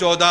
14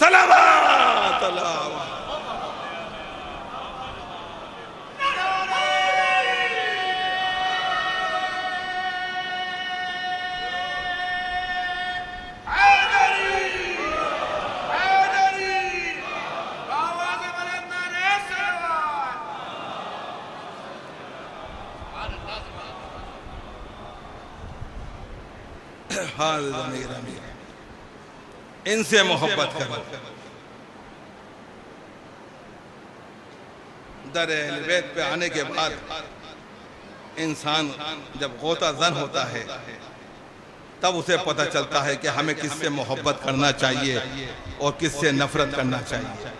सलावत अल्लाह। इनसे मोहब्बत करो। दर अहल बैत पे आने के बाद इंसान जब गोता जन होता है तब उसे पता चलता है कि हमें किससे मोहब्बत करना चाहिए और किससे नफरत करना चाहिए।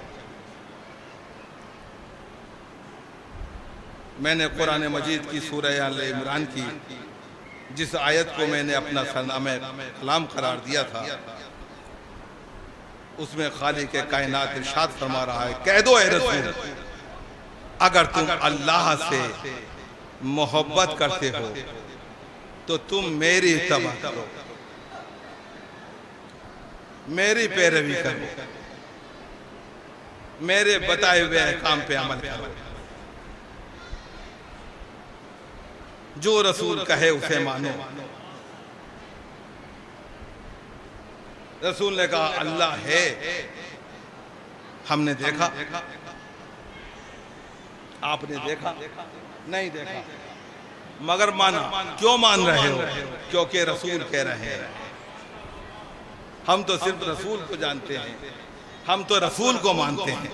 मैंने कुरान मजीद की सूरह आल इमरान की जिस आयत को मैंने अपना सरनामे कलाम करार दिया था, उसमें खालिक कायनात इरशाद फरमा रहा है, कह दो ए रसूल, अगर तुम अल्लाह से मोहब्बत करते हो तो तुम मेरी इत्तबा करो, मेरी पैरवी करो, मेरे बताए हुए अहकाम पे अमल करो, जो रसूल कहे उसे मानो। रसूल ने कहा अल्लाह है, हमने देखा, आपने देखा नहीं देखा, मगर माना। क्यों मान रहे हो? क्योंकि रसूल कह रहे हैं। हम तो सिर्फ रसूल को जानते हैं, हम तो रसूल को मानते हैं।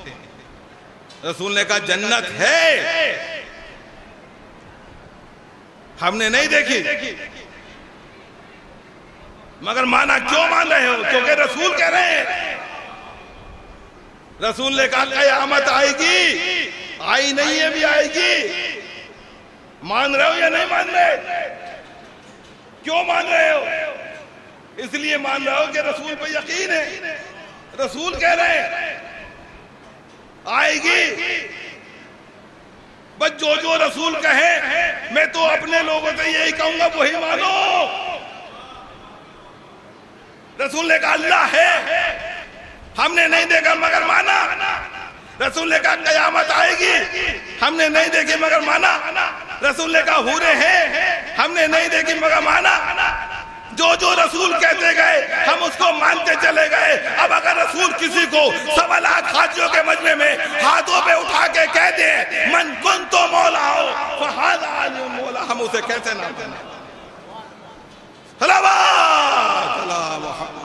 रसूल ने कहा जन्नत है, हमने नहीं देखी, मगर माना। क्यों मान रहे हो? क्योंकि रसूल कह रहे हैं। रसूल ने कहा क़यामत आएगी, आई नहीं है भी आएगी। मान रहे हो या नहीं मान रहे? क्यों मान रहे हो? इसलिए मान रहे हो कि रसूल पे यकीन है, रसूल कह रहे हैं आएगी। बस जो जो रसूल कहे, मैं तो अपने लोगों से यही कहूंगा वही मानो। रसूल ने कहा अल्लाह है, हमने नहीं देखा मगर माना। रसूल ने कहा क़यामत आएगी, हमने नहीं देखी मगर माना। रसूल ने कहा हूरे हैं, हमने नहीं देखी मगर माना। जो जो रसूल कहते गए हम उसको मानते चले गए। अब अगर रसूल किसी को 1.25 लाख हाजियों के मजमे में हाथों पे उठा के कह दे मन कुंतु मौला हो फहादा अली मौला, हम उसे कैसे ना माने? सलावत अला मुहम्मद।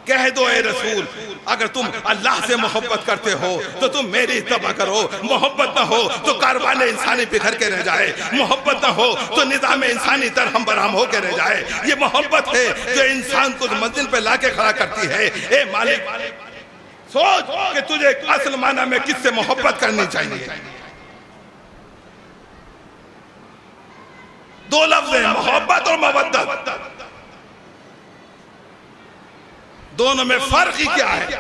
कह दो ए रसूल, अगर तुम अल्लाह से मोहब्बत करते हो तो तुम मेरी इत्तबा करो। मोहब्बत ना हो तो कारवाने इंसानी बिखर के रह जाए, मोहब्बत ना हो तो निज़ाम इंसानी तरहम बरहम हो के रह जाए। ये मोहब्बत है जो इंसान को मंजिल पे लाके खड़ा करती है। ए मालिक, सोच कि तुझे असल माना में किससे मोहब्बत करनी चाहिए। दो लफ्ज़ हैं, मोहब्बत और मवद्दत। दोनों में फर्क ही क्या है?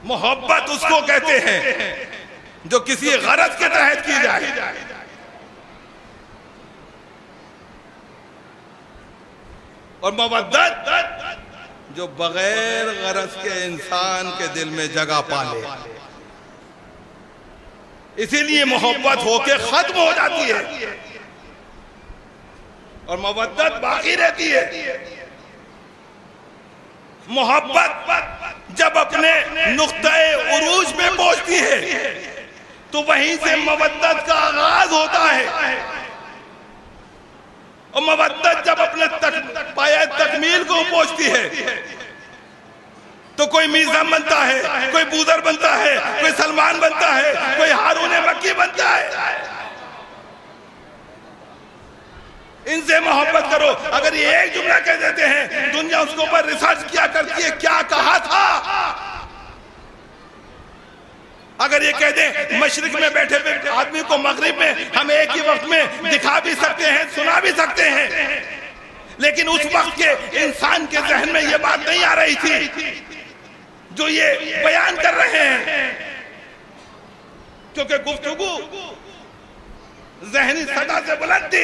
मोहब्बत उसको कहते हैं जो किसी गरज के तहत की जाए, और मवद्दत जो बगैर गरज के इंसान के दिल में जगह पाले। इसीलिए मोहब्बत होके खत्म हो जाती है और मवद्दत बाकी रहती है। मोहब्बत जब अपने नुक्ते उरूज में पहुंचती है तो वहीं से मवद्दत का आगाज होता है। और मवद्दत जब अपने पाया तकमील को पहुंचती है तो कोई मीज़ा बनता है, कोई बूदर बनता है, कोई सलमान बनता है, कोई हारून मक्की बनता है। इनसे मोहब्बत करो। अगर ये एक जुमला कह देते हैं, दुनिया उसके ऊपर रिसर्च किया करती है क्या कहा था। अगर ये कह दे मशरिक में बैठे हुए आदमी को मगरिब में हम एक ही वक्त में दिखा भी सकते हैं, सुना भी सकते हैं, लेकिन उस वक्त के इंसान के जहन में ये बात नहीं आ रही थी जो ये बयान कर रहे हैं, क्योंकि गुफ्तगू जहनी सदा से बुलंद थी।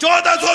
1400